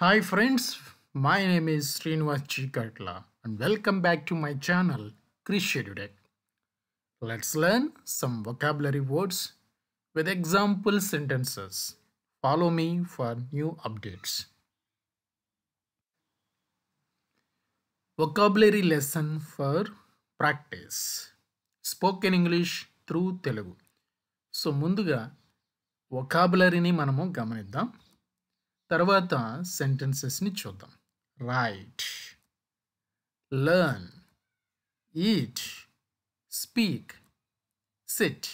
Hi friends, my name is Srinivas Chikatla and welcome back to my channel Chris Shedudek. Let's learn some vocabulary words with example sentences. Follow me for new updates. Vocabulary lesson for practice. Spoken English through Telugu. So ముందుగా వొకాబులరీని మనము గమనిద్దాం. తర్వాత సెంటెన్సెస్ని చూద్దాం. Right, learn, eat, speak, SIT.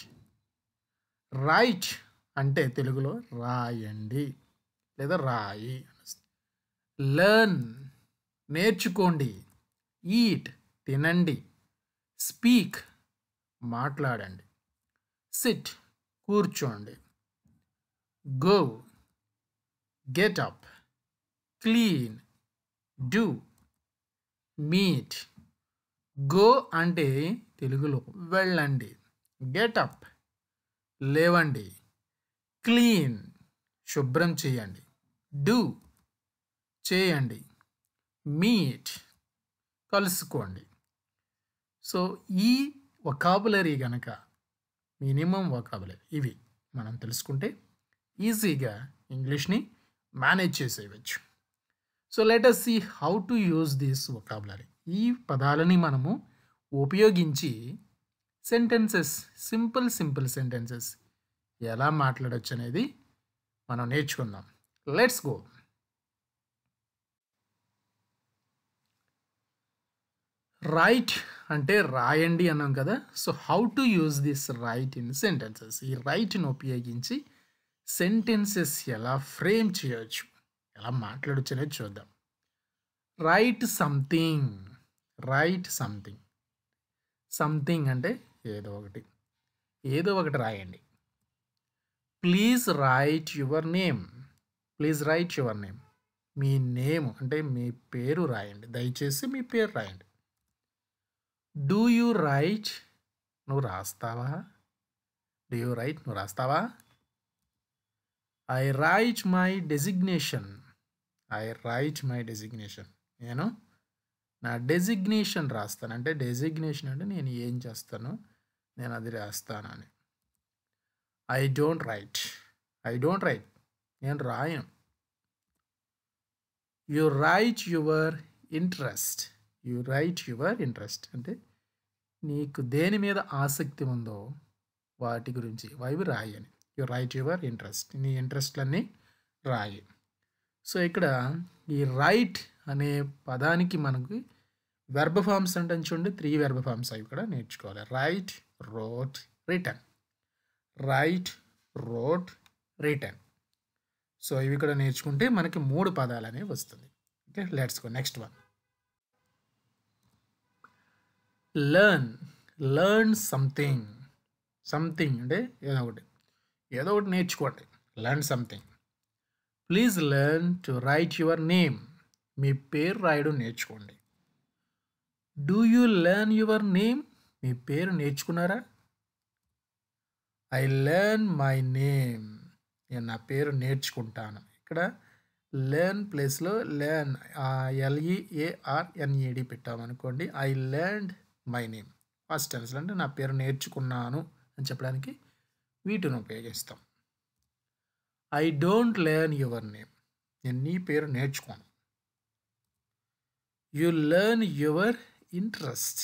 Right అంటే తెలుగులో రాయండి లేదా రాయి. లెర్న్ నేర్చుకోండి, ఈట్ తినండి, స్పీక్ మాట్లాడండి, సిట్ కూర్చోండి, go get up, clean, do, meet. Go అంటే తెలుగులో వెళ్ళండి, గెట్ అప్ లేవండి, క్లీన్ శుభ్రం చేయండి, డూ చేయండి, మీట్ కలుసుకోండి. సో ఈ వొకాబులరీ గనక మినిమం వొకాబులరీ ఇవి మనం తెలుసుకుంటే ఈజీగా ఇంగ్లీష్ని మేనేజ్ చేసేయవచ్చు. So let us see how to use this vocabulary. ఈ పదాలని మనము ఉపయోగించి సెంటెన్సెస్ సింపుల్ సెంటెన్సెస్ ఎలా మాట్లాడచ్చు అనేది మనం నేర్చుకుందాం. Let's go. రైట్ అంటే రాయండి అన్నాం కదా. So how to use this right in sentences. ఈ రైట్ని ఉపయోగించి సెంటెన్సెస్ ఎలా ఫ్రేమ్ చేయవచ్చు, ఎలా మాట్లాడచ్చు అనేది చూద్దాం. Write something. Write something. Something అంటే ఏదో ఒకటి రాయండి. Please right your name. Please right your name. Me name అంటే మీ పేరు రాయండి, దయచేసి మీ పేరు రాయండి. Do you right. నువ్వు రాస్తావా. డూ యూ రైట్ నువ్వు రాస్తావా. I write my designation. I write my designation. నేను నా డెసిగ్నేషన్ రాస్తాను. అంటే డెసిగ్నేషన్ అంటే నేను ఏం చేస్తానో నేను అది రాస్తానని. I don't write. I don't write నేను రాయను. You write your interest. You write your interest అంటే నీకు దేని మీద ఆసక్తి ఉందో వాటి గురించి అవి రాయని. You write your interest. నీ ఇంట్రెస్ట్లన్నీ రాయి. సో ఇక్కడ ఈ రైట్ అనే పదానికి మనకి వెర్బ్ ఫామ్స్ అంటే చూడండి, 3 వెర్బ్ ఫామ్స్ అవి కూడా నేర్చుకోవాలి. Write, wrote, written. Write, wrote, written. So ఇవి కూడా నేర్చుకుంటే మనకి 3 పదాలు అనేవి వస్తుంది. Okay, let's go next one. Learn. Learn something. Something అంటే ఏదో ఒకటి నేర్చుకోండి. Learn something. Please learn to write your name. మీ పేరు రాయడం నేర్చుకోండి. Do you learn your name. మీ పేరు నేర్చుకున్నారా. I learn my name. నేను నా పేరు నేర్చుకుంటాను. ఇక్కడ లెర్న్ ప్లేస్లో లెర్న్ LEARNED పెట్టామనుకోండి. I learned my name. First టెన్స్లో అంటే నా పేరు నేర్చుకున్నాను అని చెప్పడానికి వీటిని ఉపయోగిస్తాం. I don't learn your name. నేను నీ పేరు నేర్చుకోను. You learn your interest.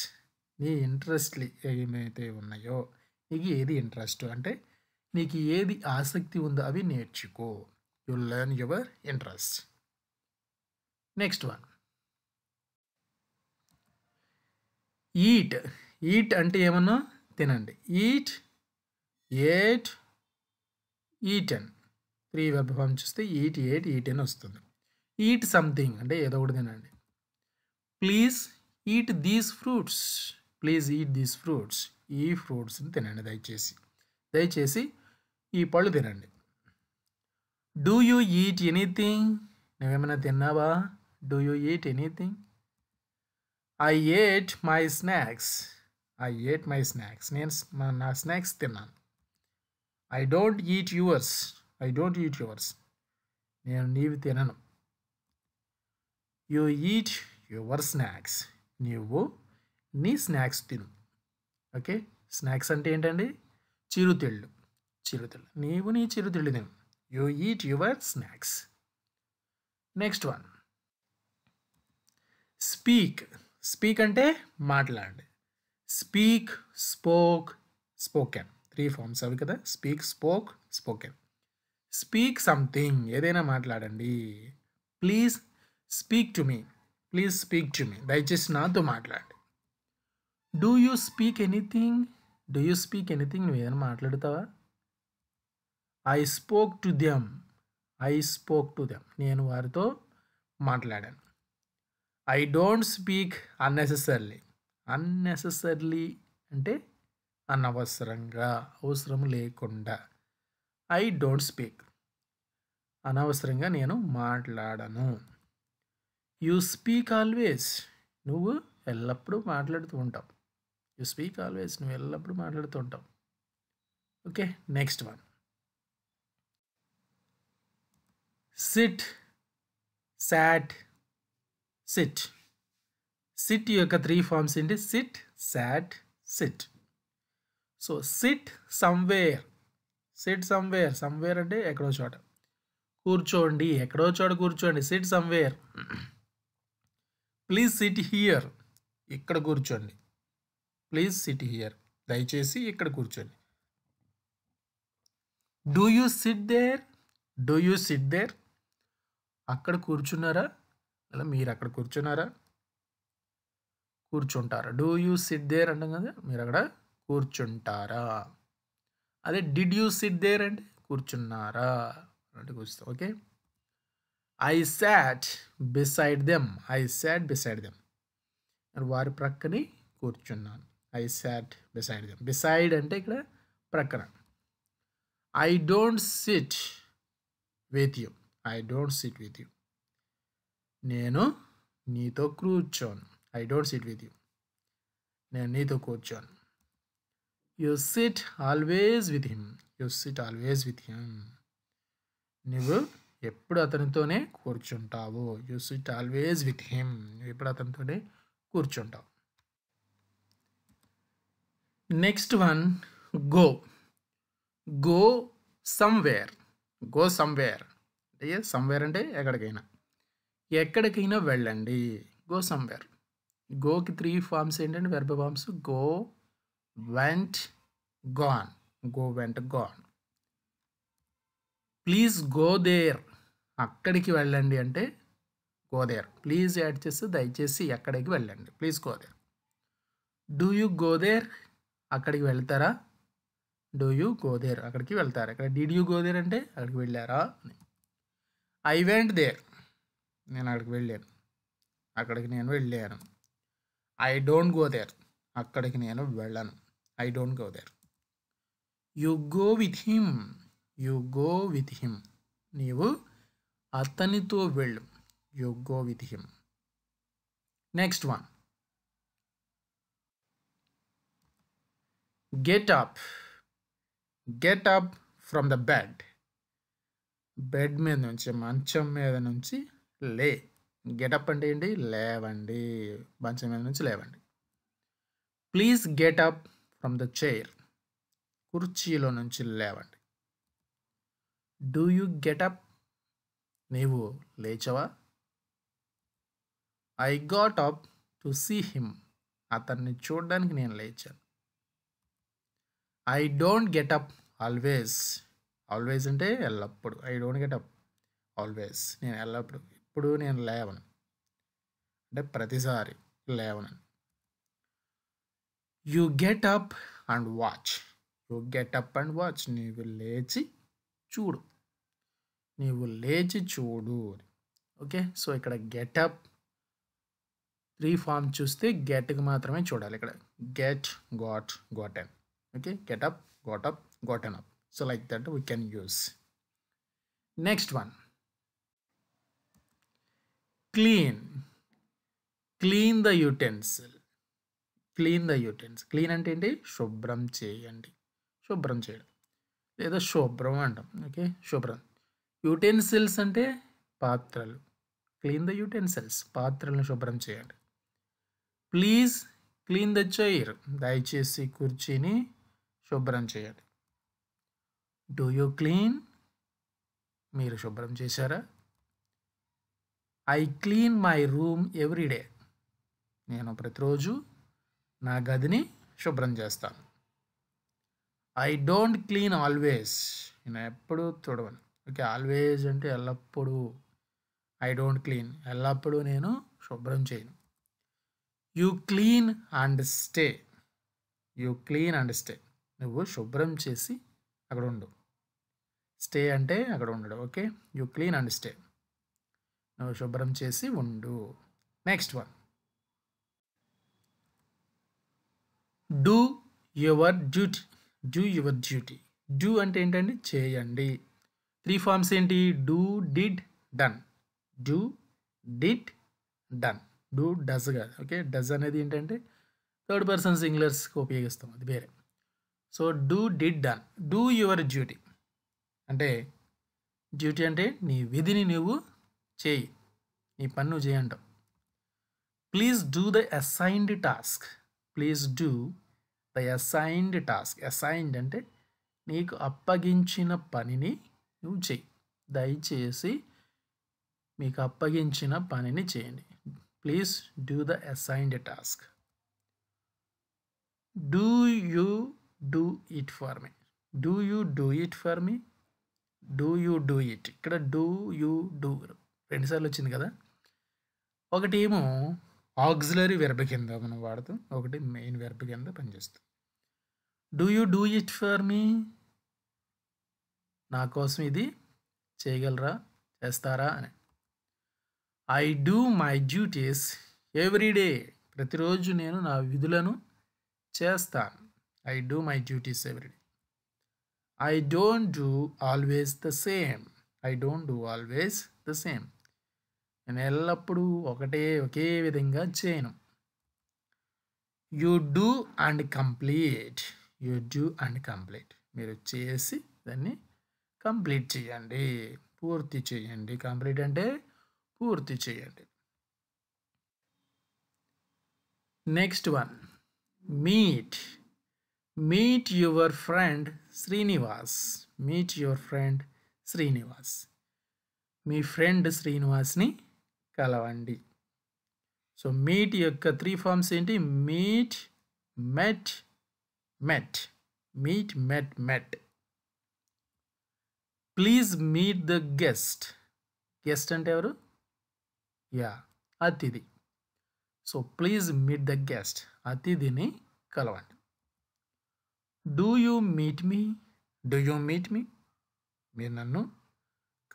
నీ ఇంట్రెస్ట్లు ఏమైతే ఉన్నాయో, నీకు ఏది ఇంట్రెస్ట్ అంటే నీకు ఏది ఆసక్తి ఉందో అవి నేర్చుకో. You learn your interest. Next one. Eat. Eat అంటే ఏమన్నా తినండి. Eat, ate, eaten. 3 verb form చూస్తే ఈట్, ఏట్, ఈటన్ వస్తుంది. ఈట్ సంథింగ్ అంటే ఏదో ఒకటి తినండి. Please eat these fruits. Please eat these fruits. ఈ ఫ్రూట్స్ని తినండి దయచేసి ఈ పళ్ళు తినండి. Do you eat anything. నువ్వేమైనా తిన్నావా. Do you eat anything. I ate my snacks. I ate my snacks. నేను నా స్నాక్స్ తిన్నాను. I don't eat yours. నేను నీవి తినను. You eat your snacks. నువ్వు నీ స్నాక్స్ తిను. ఓకే, స్నాక్స్ అంటే ఏంటండి? చిరుతిళ్ళు. నీవు నీ చిరుతిళ్ళు తిను. You eat your snacks. Next one, speak. Speak అంటే మాట్లాడండి. Speak, spoke, spoken. 3 ఫార్మ్స్ అవి కదా, speak, spoke, spoken. Speak something, ఏదైనా మాట్లాడండి. Please speak to me. Please speak to me, దయచేసి నాతో మాట్లాడండి. Do you speak anything. Do you speak anything, నువ్వు ఏదైనా మాట్లాడుతావా? I spoke to them. I spoke to them, నేను వారితో మాట్లాడాను. I don't speak unnecessarily. Unnecessarily అంటే అనవసరంగా, అవసరం లేకుండా. ఐ డోంట్ స్పీక్, అనవసరంగా నేను మాట్లాడను. యూ స్పీక్ ఆల్వేస్, నువ్వు ఎల్లప్పుడూ మాట్లాడుతూ ఉంటావు. యూ స్పీక్ ఆల్వేస్, నువ్వు ఎల్లప్పుడూ మాట్లాడుతూ ఉంటావు. Okay, next one, sit, sat, sit. Sit యొక్క 3 ఫార్మ్స్ ఏంటి? Sit, sat, sit. So sit somewhere. Sit somewhere. Somewhere అంటే ఎక్కడో చోట. కూర్చోండి, ఎక్కడో చోట కూర్చోండి. Sit somewhere. Please sit here, ఇక్కడ కూర్చోండి. ప్లీజ్ సిట్ హియర్, దయచేసి ఇక్కడ కూర్చోండి. Do you sit there. Do you sit there, అక్కడ కూర్చున్నారా, అలా మీరు అక్కడ కూర్చున్నారా, కూర్చుంటారా. డూ యూ సిట్ దేర్ అంటాం కదా, మీరు అక్కడ కూర్చుంటారా. అదే డిడ్ యూ సిట్ దేర్ అంటే కూర్చున్నారా అంటే కూర్చుతాం. Okay, I sat beside them. I sat beside them, వారి ప్రక్కని కూర్చున్నాను. I sat beside them. Beside అంటే ఇక్కడ ప్రక్కన. I don't sit with you. I don't sit with you, నేను నీతో కూర్చోను. I don't sit with you, నేను నీతో కూర్చోను. You sit always with him. You sit always with him, నువ్వు ఎప్పుడు అతనితోనే కూర్చుంటావు. You sit always with him, నువ్వు ఎప్పుడు అతనితోనే కూర్చుంటావు. Next one, go. Go somewhere. Go somewhere అంటే సమ్వేర్ అంటే ఎక్కడికైనా, ఎక్కడికైనా వెళ్ళండి. Go somewhere. గోకి 3 ఫార్మ్స్ ఏంటంటే verb forms. Go, went, gone. Go, went, gone. Please go there, అక్కడికి వెళ్ళండి అంటే గో దేర్. ప్లీజ్ యాడ్ చేస్తే దయచేసి ఎక్కడికి వెళ్ళండి. Please go there. Do you go there, అక్కడికి వెళ్తారా. డూ యూ గో దేర్, అక్కడికి వెళ్తారా. ఇక్కడ డిడ్ యూ గో దేర్ అంటే అక్కడికి వెళ్ళారా. ఐ వెంట్ దేర్, నేను అక్కడికి వెళ్ళాను. అక్కడికి నేను వెళ్ళాను. ఐ డోంట్ గో దేర్, అక్కడికి నేను వెళ్ళను. I don't go there. You go with him. You go with him, నీవు అతనితో వెళ్ళు. You go with him. Next one, get up. Get up from the bed. Bed మీద నుంచి, మంచం మీద నుంచి లే. గెటప్ అంటే ఏంటి? లేవండి, మంచం మీద నుంచి లేవండి. Please get up from the chair. కుర్చీలో నుంచి లేవండి. డూ యూ గెట్ అప్, నీవు లేచవా. I got up to see him, అతన్ని చూడడానికి నేను లేచాను. I don't get up always. Always అంటే ఎల్లప్పుడు. I don't get up always, నేను ఎల్లప్పుడు, ఇప్పుడు నేను లేవను అంటే ప్రతిసారి లేవను. You get up and watch. You get up and watch, నీవు లేచి చూడు. నీవు లేచి చూడు. ఓకే, సో ఇక్కడ గెట్ అప్ 3 ఫార్మ్ చూస్తే గెట్కి మాత్రమే చూడాలి. ఇక్కడ get, got, gotten. Okay, get up, got up, gotten up. So like that we can use. Next one, clean. Clean the utensil. Clean the utensil. Clean అంటే ఏంటి? శుభ్రం చేయండి. శుభ్రం చేయడం లేదా శుభ్రం అంటాం. ఓకే, శుభ్రం. యుటెన్సిల్స్ అంటే పాత్రలు, క్లీన్ ద యుటెన్సిల్స్, పాత్రలను శుభ్రం చేయండి. ప్లీజ్ క్లీన్ ద చైర్, దయచేసి కుర్చీని శుభ్రం చేయండి. డూ యూ క్లీన్, మీరు శుభ్రం చేశారా? I clean my room everyday, నేను ప్రతిరోజు నా గదిని శుభ్రం చేస్తాను. ఐ డోంట్ క్లీన్ ఆల్వేస్, నేను ఎప్పుడు తుడవను. ఓకే, ఆల్వేస్ అంటే ఎల్లప్పుడూ. ఐ డోంట్ క్లీన్, ఎల్లప్పుడూ నేను శుభ్రం చేయను. You clean and stay, you clean and stay, నువ్వు శుభ్రం చేసి అక్కడ ఉండు. స్టే అంటే అక్కడ ఉండడు. Okay, you clean and stay, నువ్వు శుభ్రం చేసి ఉండు. Next one, do your duty, do your duty. Do అంటే ఏంటండి? చేయండి. 3 ఫార్మ్స్ ఏంటి? Do, did, done. Do, did, done. Do does కాదు. ఓకే, డస్ అనేది ఏంటంటే థర్డ్ పర్సన్ సింగులర్స్కి ఉపయోగిస్తాం, అది వేరే. So do, did, done. Do your duty అంటే, డ్యూటీ అంటే నీ విధిని నువ్వు చేయి, నీ పని నువ్వు చేయంటావు. Please do the assigned task, please do the assigned task. Assigned అంటే నీకు అప్పగించిన పనిని నువ్వు చెయ్యి. దయచేసి మీకు అప్పగించిన పనిని చేయండి. Please do the assigned task. Do you do it for me, do you do it for me, do you do it. ఇక్కడ డూ యూ డూ రెండుసార్లు వచ్చింది కదా. ఒకటి ఏమో ఆక్సిలరీ వెర్బ్ కింద మనం వాడుతాం, ఒకటి మెయిన్ వెర్బ్ కింద పనిచేస్తాం. Do you do it for me, నా కోసం ఇది చేయగలరా, చేస్తారా అని. I do my duties every day, ప్రతిరోజు నేను నా విధులను చేస్తాను. I do my duties every day. I don't do always the same, I don't do always the same, నేను ఎల్లప్పుడూ ఒకే విధంగా చేయను. You do and complete, you do and complete, మీరు చేసి దాన్ని కంప్లీట్ చేయండి, పూర్తి చేయండి. కంప్లీట్ అంటే పూర్తి చేయండి. Next one, meet. Meet your friend Srinivas, meet your friend Srinivas, మీ ఫ్రెండ్ శ్రీనివాస్ని కలవండి. సో మీట్ యొక్క 3 ఫార్మ్స్ ఏంటి? Meet, met, met. Meet, met, met. Please meet the guest, guest అంటే ఎవరు? యా, అతిథి. So please meet the guest, అతిథిని కలవండి. Do you meet me, do you meet me, మీరు నన్ను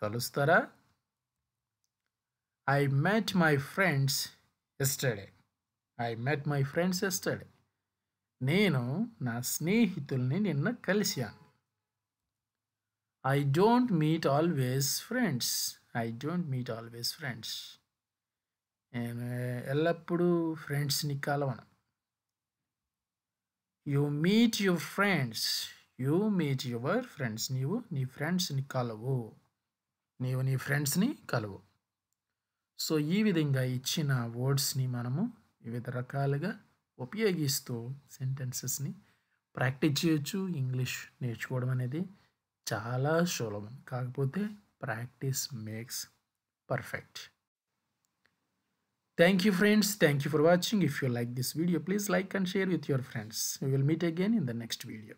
కలుస్తారా? I met my friends yesterday, I met my friends yesterday, నేను నా స్నేహితుల్ని నిన్న కలిశాను. I don't meet always friends, I don't meet always friends, నేను ఎల్లప్పుడూ ఫ్రెండ్స్ని కలవను. You meet your friends, you meet your friends, నీవు నీ ఫ్రెండ్స్ని కలవు, నీవు నీ ఫ్రెండ్స్ని కలవు. సో ఈ విధంగా ఇచ్చిన వర్డ్స్ని మనము వివిధ రకాలుగా ఉపయోగిస్తూ సెంటెన్సెస్ని ప్రాక్టీస్ చేయొచ్చు. ఇంగ్లీష్ నేర్చుకోవడం అనేది చాలా సులభం, కాకపోతే practice makes perfect. Thank you friends, thank you for watching. If you like this video, please like and share with your friends. We will meet again in the next video.